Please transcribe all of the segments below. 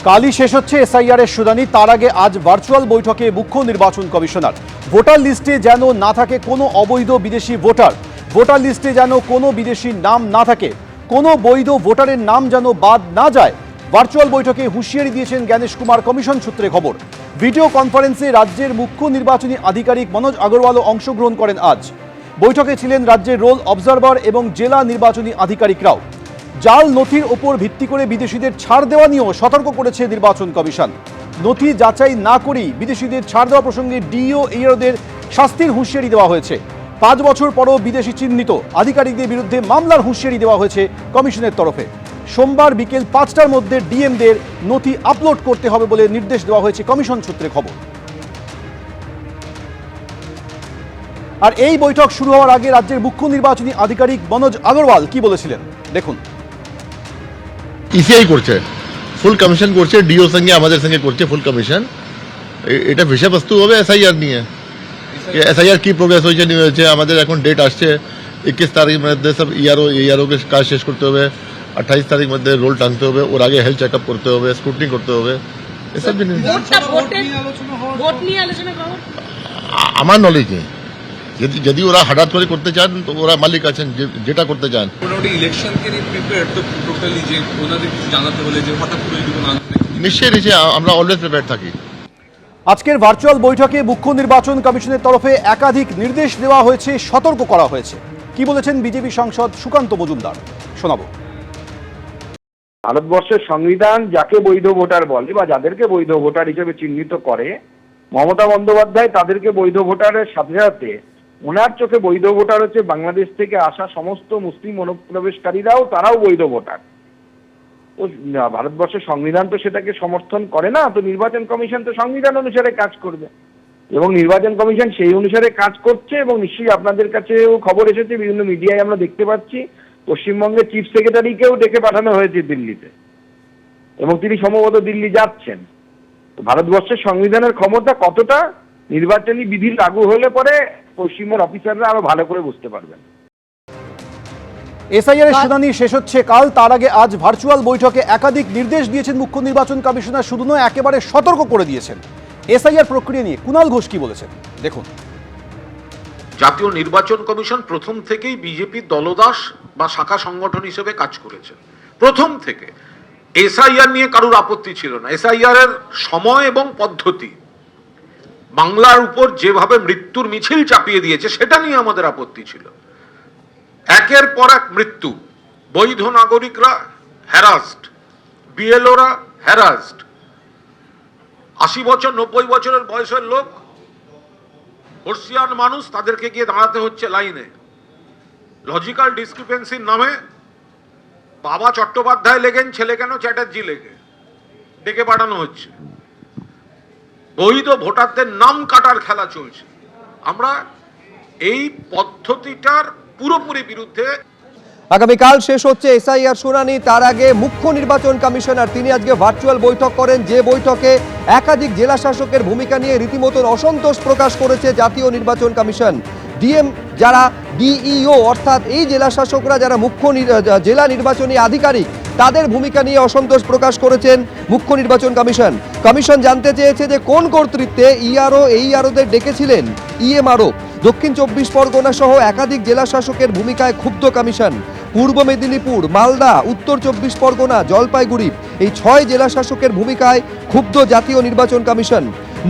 কালই শেষ হচ্ছে এসআইআর এর শুনানি। তার আগে আজ ভার্চুয়াল বৈঠকে মুখ্য নির্বাচন কমিশনার। ভোটার লিস্টে যেন না থাকে কোনো অবৈধ বিদেশি ভোটার, ভোটার লিস্টে যেন কোনো বিদেশির নাম না থাকে, কোনো বৈধ ভোটারের নাম যেন বাদ না যায়। ভার্চুয়াল বৈঠকে হুঁশিয়ারি দিয়েছেন জ্ঞানেশ কুমার। কমিশন সূত্রে খবর, ভিডিও কনফারেন্সে রাজ্যের মুখ্য নির্বাচনী আধিকারিক মনোজ আগরওয়ালও অংশগ্রহণ করেন আজ। বৈঠকে ছিলেন রাজ্যের রোল অবজারভার এবং জেলা নির্বাচনী আধিকারিকরাও। জাল নথির ওপর ভিত্তি করে বিদেশিদের ছাড় দেওয়া নিয়েও সতর্ক করেছে নির্বাচন কমিশন। নথি যাচাই না করেই বিদেশিদের ছাড় দেওয়া প্রসঙ্গে ডিও এইরদের শাস্তির হুঁশিয়ারি দেওয়া হয়েছে। 5 বছর পরও বিদেশি চিহ্নিত আধিকারিকদের বিরুদ্ধে মামলার হুঁশিয়ারি দেওয়া হয়েছে কমিশনের তরফে। সোমবার বিকেল 5টার মধ্যে ডিএমদের নথি আপলোড করতে হবে বলে নির্দেশ দেওয়া হয়েছে কমিশন সূত্রে খবর। আর এই বৈঠক শুরু হওয়ার আগে রাজ্যের মুখ্য নির্বাচনী আধিকারিক মনোজ আগরওয়াল কি বলেছিলেন দেখুন। ইসিআই করছে, ফুল কমিশন করছে, ডিও সঙ্গে আমাদের সঙ্গে করছে ফুল কমিশন। এটা বিষয়বস্তু হবে এসআইআর নিয়ে, এসআইআর কি প্রোগ্রেস হয়েছে নিয়ে হয়েছে। আমাদের এখন ডেট আসছে 21 তারিখ মধ্যে সব ইআরও কে কাজ শেষ করতে হবে, 28 তারিখ মধ্যে রোল টানতে হবে, ওর আগে হেলথ চেকআপ করতে হবে, স্ক্রুটিনি করতে হবে। এসব আমার নলেজ নেই, যদি ওরা হঠাৎ করে করতে চান তো ওরা মালিক আছেন যেটা করতে চান। নিশ্চয়ই আমরা অলওয়েজ প্রিপেয়ার থাকি। আজকের ভার্চুয়াল বৈঠকে মুখ্য নির্বাচন কমিশনের তরফে একাধিক নির্দেশ দেওয়া হয়েছে, সতর্ক করা হয়েছে। কি বলেছেন বিজেপি সাংসদ সুকান্ত মজুমদার, শোনাবো। ভারতবর্ষের সংবিধান যাকে বৈধ ভোটার বলে বা যাদেরকে বৈধ ভোটার হিসেবে চিহ্নিত করে, মমতা বন্দ্যোপাধ্যায় তাদেরকে বৈধ ভোটারের সাথে সাথে ওনার চোখে বৈধ ভোটার হচ্ছে বাংলাদেশ থেকে আসা সমস্ত মুসলিম অনুপ্রবেশকারীরাও, তারাও বৈধ ভোটার। ও ভারতবর্ষের সংবিধান তো সেটাকে সমর্থন করে না, তো নির্বাচন কমিশন তো সংবিধান অনুসারে কাজ করবে এবং নির্বাচন কমিশন সেই অনুসারে কাজ করছে। এবং নিশ্চয়ই আপনাদের কাছেও খবর এসেছে, বিভিন্ন মিডিয়ায় আমরা দেখতে পাচ্ছি পশ্চিমবঙ্গের চিফ সেক্রেটারিকেও ডেকে পাঠানো হয়েছে দিল্লিতে, এবং তিনি সম্ভবত দিল্লি যাচ্ছেন। ভারতবর্ষের সংবিধানের ক্ষমতা কতটা নির্বাচনী বিধি লাগু হলে পরে পশ্চিমবঙ্গের অফিসাররা আরো ভালো করে বুঝতে পারবেন। এসআইআর এর শুনানি শেষ হচ্ছে কাল। তার আগে আজ ভার্চুয়াল বৈঠকে একাধিক নির্দেশ দিয়েছেন মুখ্য নির্বাচন কমিশনার। শুধু নয়, একেবারে সতর্ক করে দিয়েছেন। এসআইআর প্রক্রিয়া নিয়ে কুণাল ঘোষ কি বলেছেন দেখুন। জাতীয় নির্বাচন কমিশন প্রথম থেকেই বিজেপির দলদাস বা শাখা সংগঠন হিসেবে কাজ করেছে। প্রথম থেকে এসআইআর নিয়ে কারোর আপত্তি ছিল না। এসআইআর এর সময় এবং পদ্ধতি, বাংলার উপর যেভাবে মৃত্যুর মিছিল চাপিয়ে দিয়েছে সেটা নিয়ে আমাদের আপত্তি ছিল। একের পর এক মৃত্যু, বৈধ নাগরিকরা হ্যারাসড, বিএলওরা হ্যারাসড, 80 বছর 90 বছরের বয়সের লোক, বর্ষিয়ান মানুষ, তাদেরকে গিয়ে দাঁড়াতে হচ্ছে লাইনে। লজিক্যাল ডিসক্রিপেন্সির নামে বাবা চট্টোপাধ্যায় লেগেন, ছেলে কেন চ্যাটার্জি লেগে ডেকে পাঠানো হচ্ছে। বৈধ ভোটারদের নাম কাটার খেলা চলছে। আমরা এই পদ্ধতিটার পুরোপুরি বিরুদ্ধে। আগামীকাল শেষ হচ্ছে এসআইআর শুনানি। তার আগে মুখ্য নির্বাচন কমিশনার তিনি আজকে ভার্চুয়াল বৈঠক করেন, যে বৈঠকে একাধিক জেলা শাসকের ভূমিকা নিয়ে রীতিমতন অসন্তোষ প্রকাশ করেছে জাতীয় নির্বাচন কমিশন। ডিএম যারা ডিইও অর্থাৎ এই জেলা শাসকরা যারা মুখ্য জেলা নির্বাচনী আধিকারিক, তাদের ভূমিকা নিয়ে অসন্তোষ প্রকাশ করেছেন মুখ্য নির্বাচন কমিশন। কমিশন জানতে চেয়েছে যে কোন কর্তৃত্বে ইআরও এইআরওদের ডেকেছিলেন ইএমআরও। দক্ষিণ 24 পরগনা সহ একাধিক জেলা শাসকের ভূমিকায় ক্ষুব্ধ কমিশন। পূর্ব মেদিনীপুর, মালদা, উত্তর 24 পরগনা, জলপাইগুড়ি এই 6 জেলা শাসকের ভূমিকায় ক্ষুব্ধ জাতীয় নির্বাচন কমিশন।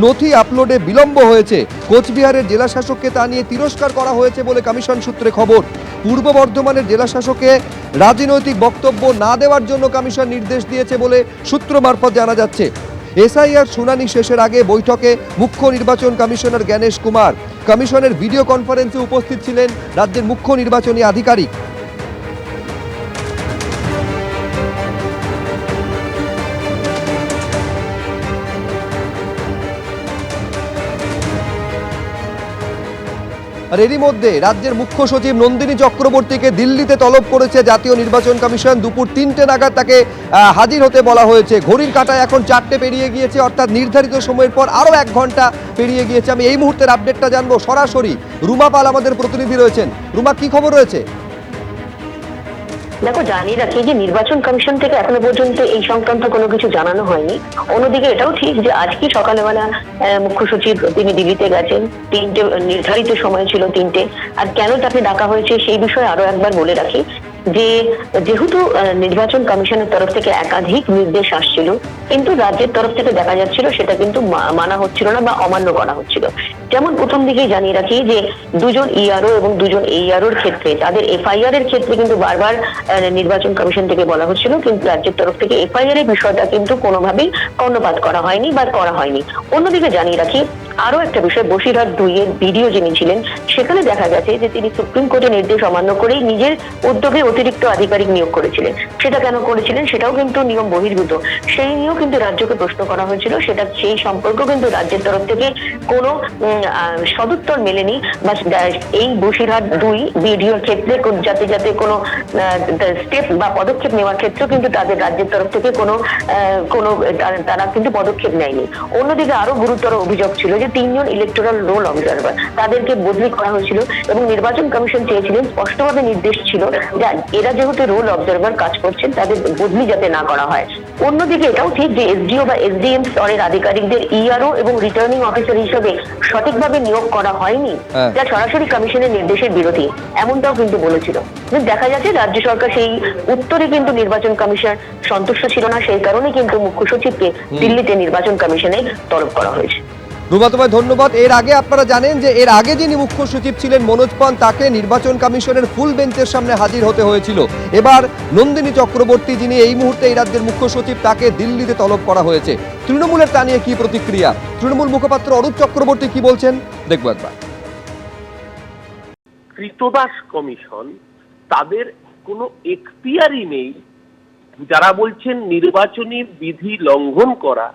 নথি আপলোডে বিলম্ব হয়েছে, কোচবিহারের জেলা শাসককে তা নিয়ে তিরস্কার করা হয়েছে বলে কমিশন সূত্রে খবর। পূর্ব বর্ধমানের জেলা শাসককে রাজনৈতিক বক্তব্য না দেওয়ার জন্য কমিশন নির্দেশ দিয়েছে বলে সূত্র মারফত জানা যাচ্ছে। এসআইআর শুনানি শেষের আগে বৈঠকে মুখ্য নির্বাচন কমিশনার জ্ঞানেশ কুমার। কমিশনের ভিডিও কনফারেন্সে উপস্থিত ছিলেন রাজ্যের মুখ্য নির্বাচনী আধিকারিক। আর এরই মধ্যে রাজ্যের মুখ্য সচিব নন্দিনী চক্রবর্তীকে দিল্লিতে তলব করেছে জাতীয় নির্বাচন কমিশন। দুপুর 3টে নাগাদ তাকে হাজির হতে বলা হয়েছে। ঘড়ির কাঁটায় এখন 4টে পেরিয়ে গিয়েছে, অর্থাৎ নির্ধারিত সময়ের পর আরও 1 ঘন্টা পেরিয়ে গিয়েছে। আমি এই মুহূর্তের আপডেটটা জানবো সরাসরি। রুমা পাল আমাদের প্রতিনিধি রয়েছেন। রুমা, কি খবর রয়েছে? দেখো, জানিয়ে রাখি যে নির্বাচন কমিশন থেকে এখনো পর্যন্ত এই সংক্রান্ত কোনো কিছু জানানো হয়নি। অন্যদিকে এটাও ঠিক যে আজকে সকালবেলা মুখ্য সচিব তিনি দিল্লিতে গেছেন, 3টে নির্ধারিত সময় ছিল 3টে। আর কেন তাকে ডাকা হয়েছে সেই বিষয়ে আরো একবার বলে রাখি যে যেহেতু নির্বাচন কমিশনের তরফ থেকে একাধিক নির্দেশ আসছিল, কিন্তু রাজ্যের তরফ থেকে দেখা যাচ্ছিল সেটা কিন্তু মানা হচ্ছিল না বা অমান্য করা হচ্ছিল। যেমন প্রথম দিকেই জানিয়ে রাখি যে 2জন ইআরও এবং 2জন এইআরওর ক্ষেত্রে তাদের এফআইআর এর ক্ষেত্রে কিন্তু বারবার নির্বাচন কমিশন থেকে বলা হচ্ছিল, কিন্তু রাজ্যের তরফ থেকে এফআইআর এর বিষয়টা কিন্তু কোনোভাবেই কর্ণপাত করা হয়নি বা করা হয়নি। অন্যদিকে জানিয়ে রাখি আরো একটা বিষয়, বসিরহাট 2 এর ভিডিও যিনি ছিলেন, সেখানে দেখা গেছে যে তিনি সুপ্রিম কোর্টের নির্দেশ অমান্য করেই নিজের উদ্যোগে অতিরিক্ত আধিকারিক নিয়োগ করেছিলেন। সেটা কেন করেছিলেন সেটাও কিন্তু নিয়ম বহির্ভূত, সেই নিয়েও কিন্তু রাজ্যকে প্রশ্ন করা হয়েছিল। সেটা সেই সম্পর্ক কিন্তু রাজ্যের তরফ থেকে কোনো সদুত্তর মেলেনি, বা এই বসিরহাট 2 ভিডিওর ক্ষেত্রে যাতে কোনো স্টেপ বা পদক্ষেপ নেওয়ার ক্ষেত্রেও কিন্তু তাদের রাজ্যের তরফ থেকে কোনো তারা কিন্তু পদক্ষেপ নেয়নি। অন্যদিকে আরো গুরুতর অভিযোগ ছিল যে 3জন ইলেকটোরাল রোল অবজারভার তাদেরকে বদলি করা হয়েছিল, এবং নির্বাচন কমিশন চেয়েছিলেন, স্পষ্টভাবে নির্দেশ ছিল যে এরা যেহেতু রোল অবজারভার কাজ করছেন তাদের বদলি যাতে না করা হয়। অন্যদিকে এটাও ঠিক যে এসডিও বা এসডিএম স্তরের আধিকারিকদের ইআরও এবং রিটার্নিং অফিসার হিসেবে সঠিকভাবে নিয়োগ করা হয়নি, যা সরাসরি কমিশনের নির্দেশের বিরোধী, এমনটাও কিন্তু বলেছিল। দেখা যাচ্ছে রাজ্য সরকার সেই উত্তরে কিন্তু নির্বাচন কমিশন সন্তুষ্ট ছিল না, সেই কারণে কিন্তু মুখ্য সচিবকে দিল্লিতে নির্বাচন কমিশনে তলব করা হয়েছে। রুমা, তোমায় ধন্যবাদ। এর আগে আপনারা জানেন যে এর আগে যিনি মুখ্য সচিব ছিলেন মনোজ পান, তাকে নির্বাচন কমিশনের ফুল বেঞ্চের সামনে হাজির হতে হয়েছিল। এবার নন্দিনী চক্রবর্তী, যিনি এই মুহূর্তে এই রাজ্যের মুখ্য সচিব, তাকে দিল্লিতে তলব করা হয়েছে। তৃণমূলের তা নিয়ে কি প্রতিক্রিয়া, তৃণমূল মুখপাত্র অরূপ চক্রবর্তী কি বলছেন, দেখবো একবার। কৃতদাস কমিশন, তাদের কোনো এখতিয়ারই নেই। যারা বলছেন নির্বাচনী বিধি লঙ্ঘন করা,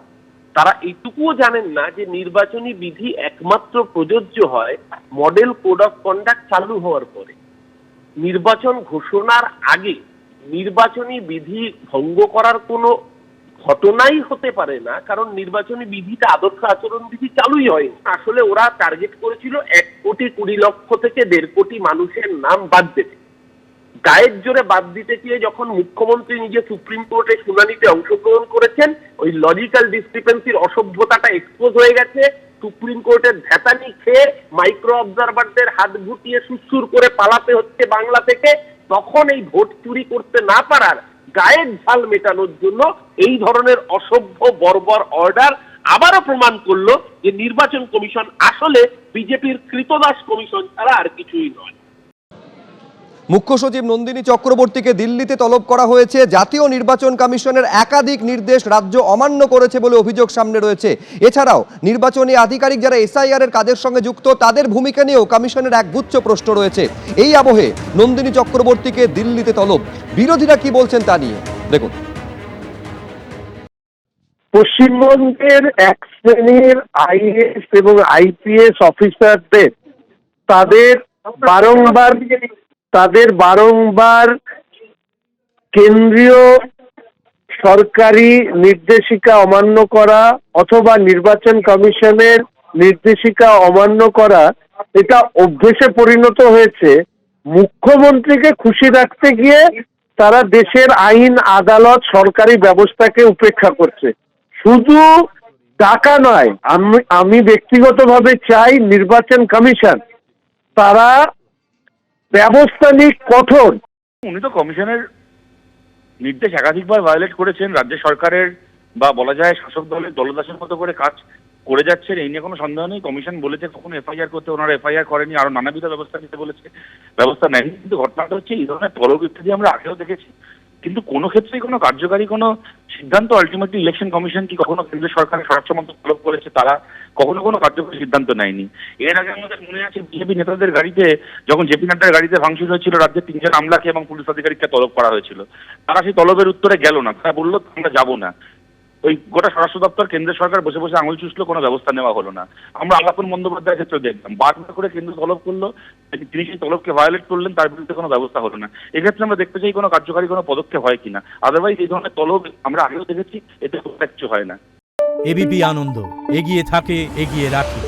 তারা এইটুকুও জানেন না যে নির্বাচনী বিধি একমাত্র প্রযোজ্য হয় মডেল কোড অফ কন্ডাক্ট চালু হওয়ার পরে। নির্বাচন ঘোষণার আগে নির্বাচনী বিধি ভঙ্গ করার কোনো ঘটনাই হতে পারে না, কারণ নির্বাচনী বিধিটা আদর্শ আচরণ বিধি চালুই হয়। আসলে ওরা টার্গেট করেছিল 1,20,00,000 থেকে 1.5 কোটি মানুষের নাম বাদ দেবে। গায়ের জোরে বাদ দিতে গিয়ে যখন মুখ্যমন্ত্রী নিজে সুপ্রিম কোর্টে শুনানিতে অংশগ্রহণ করেছেন, ওই লজিক্যাল ডিসক্রিপেন্সির অসভ্যতাটা এক্সপোজ হয়ে গেছে। সুপ্রিম কোর্টের ধ্যাতানি খেয়ে মাইক্রো অবজারভারদের হাত গুটিয়ে সুসুর করে পালাতে হচ্ছে বাংলা থেকে। তখন এই ভোট চুরি করতে না পারার গায়ের ঝাল মেটানোর জন্য এই ধরনের অসভ্য বর্বর অর্ডার আবারও প্রমাণ করলো যে নির্বাচন কমিশন আসলে বিজেপির কৃতদাস কমিশন ছাড়া আর কিছুই নয়। মুখ্য সচিব নন্দিনী চক্রবর্তীকে দিল্লিতে তলব করা হয়েছে। জাতীয় নির্বাচন কমিশনের একাধিক নির্দেশ রাজ্য অমান্য করেছে বলে অভিযোগ সামনে রয়েছে। এছাড়াও নির্বাচনী আধিকারিক যারা এসআইআর এর কাজের সঙ্গে যুক্ত, তাদের ভূমিকা নিয়েও কমিশনের একগুচ্ছ প্রশ্ন রয়েছে। এই আবহে নন্দিনী চক্রবর্তীকে দিল্লিতে তলব, বিরোধীরা কি বলছেন তা নিয়ে দেখুন। পশ্চিমবঙ্গের এক শ্রেণীর আইএএস এবং আইপিএস অফিসারদের তাদের বারংবার কেন্দ্রীয় সরকারি নির্দেশিকা অমান্য করা অথবা নির্বাচন কমিশনের নির্দেশিকা অমান্য করা, এটা অভ্যেসে পরিণত হয়েছে। মুখ্যমন্ত্রীকে খুশি রাখতে গিয়ে তারা দেশের আইন, আদালত, সরকারি ব্যবস্থাকে উপেক্ষা করছে। শুধু টাকা নয়, আমি ব্যক্তিগতভাবে চাই নির্বাচন কমিশন তারা ব্যবস্থা নিক কঠোর। উনি তো কমিশনের নির্দেশ একাধিকবার ভায়োলেট করেছেন, রাজ্য সরকারের বা বলা যায় শাসক দলের দলদাসের মতো করে কাজ করে যাচ্ছেন, এই নিয়ে কোনো সন্দেহ নেই। কমিশন বলেছে কখনো এফআইআর করতে, ওনারা এফআইআর করেনি, আরো নানাবিধ ব্যবস্থা নিতে বলেছে, ব্যবস্থা নেয়নি। কিন্তু ঘটনাটা হচ্ছে এই ধরনের তলব ইত্যাদি আমরা আগেও দেখেছি, কিন্তু কোনো ক্ষেত্রেই কোনো কার্যকারী কোনো সিদ্ধান্ত আলটিমেটলি ইলেকশন কমিশন কি কখনো কেন্দ্র সরকারের স্বরাষ্ট্র মন্ত্রক তলব করেছে, তারা কখনো কোনো কার্যকরী সিদ্ধান্ত নেয়নি। এর আগে আমাদের মনে আছে বিজেপি নেতাদের গাড়িতে, যখন জেপি নাড্ডার গাড়িতে ভাঙচুর হয়েছিল, রাজ্যের 3জন আমলাকে এবং পুলিশ আধিকারিককে তলব করা হয়েছিল। তারা সেই তলবের উত্তরে গেল না, তারা বললো আমরা যাবো না। ওই গোটা স্বরাষ্ট্র দপ্তর, কেন্দ্র সরকার বসে বসে আঙুল চুষলো, কোনো ব্যবস্থা নেওয়া হলো না। আমরা আলাপন বন্দ্যোপাধ্যায়ের ক্ষেত্রে দেখলাম, বারবার করে কেন্দ্র তলব করলো, তিনি সেই তলবকে ভায়োলেট করলেন, তার বিরুদ্ধে কোনো ব্যবস্থা হলো না। এক্ষেত্রে আমরা দেখতে চাই কোনো কার্যকারী কোনো পদক্ষেপ হয় কিনা। আদারওয়াইজ এই ধরনের তলব আমরা আগেও দেখেছি, এতে কিছু হয় না। এবিপি আনন্দ, এগিয়ে থাকে, এগিয়ে রাখে।